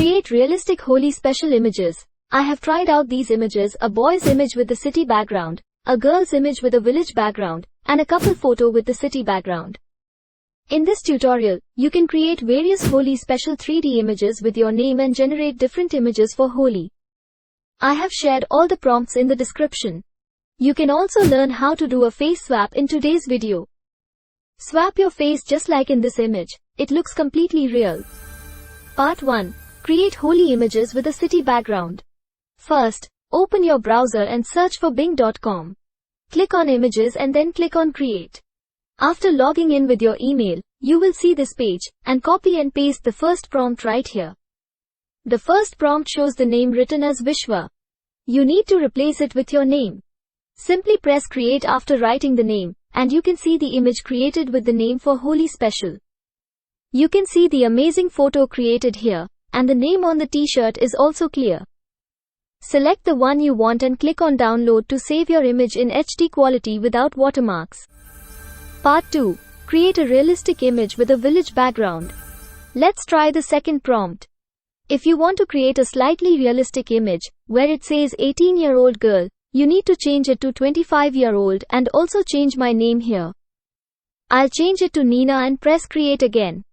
Create realistic Holi special images. I have tried out these images: a boy's image with the city background, a girl's image with a village background, and a couple photo with the city background. In this tutorial, you can create various Holi special 3D images with your name and generate different images for Holi. I have shared all the prompts in the description. You can also learn how to do a face swap in today's video. Swap your face just like in this image. It looks completely real. Part 1. Create Holi images with a city background. First, open your browser and search for bing.com. Click on Images and then click on Create. After logging in with your email, you will see this page, and copy and paste the first prompt right here. The first prompt shows the name written as Vishwa. You need to replace it with your name. Simply press Create after writing the name, and you can see the image created with the name for Holi Special. You can see the amazing photo created here, and the name on the t-shirt is also clear. Select the one you want and click on Download to save your image in HD quality without watermarks. Part 2. Create a realistic image with a village background. Let's try the second prompt. If you want to create a slightly realistic image, where it says 18-year-old girl, you need to change it to 25-year-old and also change my name here. I'll change it to Nina and press Create again.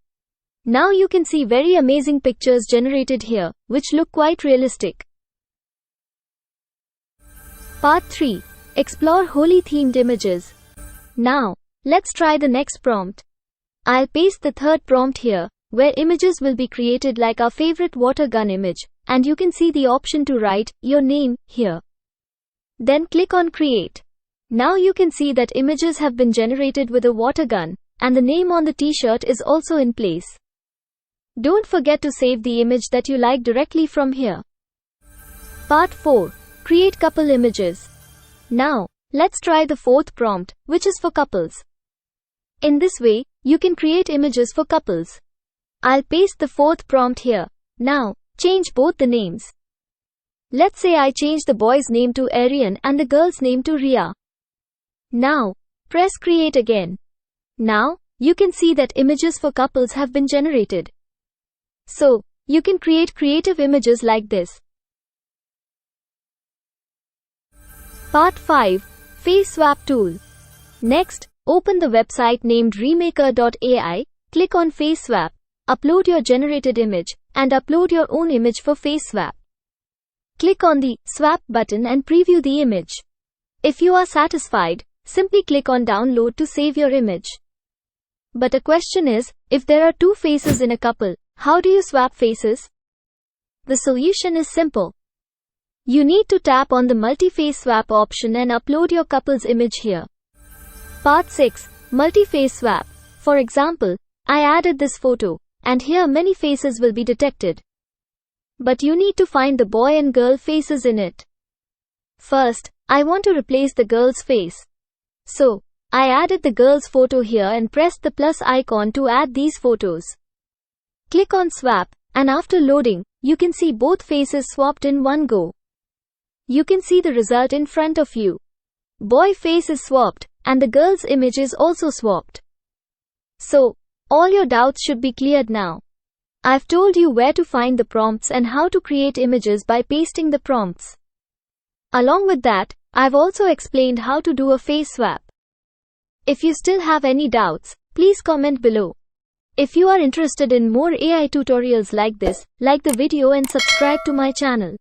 Now you can see very amazing pictures generated here, which look quite realistic. Part 3. Explore Holi themed images. Now, let's try the next prompt. I'll paste the third prompt here, where images will be created like our favorite water gun image, and you can see the option to write your name here. Then click on Create. Now you can see that images have been generated with a water gun, and the name on the t-shirt is also in place. Don't forget to save the image that you like directly from here. Part 4. Create couple images. Now, let's try the fourth prompt, which is for couples. In this way, you can create images for couples. I'll paste the fourth prompt here. Now, change both the names. Let's say I change the boy's name to Aryan and the girl's name to Ria. Now, press Create again. Now, you can see that images for couples have been generated. So, you can create creative images like this. Part 5. Face Swap Tool. Next, open the website named remaker.ai, click on Face Swap, upload your generated image, and upload your own image for face swap. Click on the Swap button and preview the image. If you are satisfied, simply click on Download to save your image. But a question is, if there are two faces in a couple, how do you swap faces? The solution is simple. You need to tap on the multi-face swap option and upload your couple's image here. Part 6. Multi-face swap. For example, I added this photo, and here many faces will be detected. But you need to find the boy and girl faces in it. First, I want to replace the girl's face. So, I added the girl's photo here and pressed the plus icon to add these photos. Click on Swap, and after loading, you can see both faces swapped in one go. You can see the result in front of you. Boy face is swapped, and the girl's image is also swapped. So, all your doubts should be cleared now. I've told you where to find the prompts and how to create images by pasting the prompts. Along with that, I've also explained how to do a face swap. If you still have any doubts, please comment below. If you are interested in more AI tutorials like this, like the video and subscribe to my channel.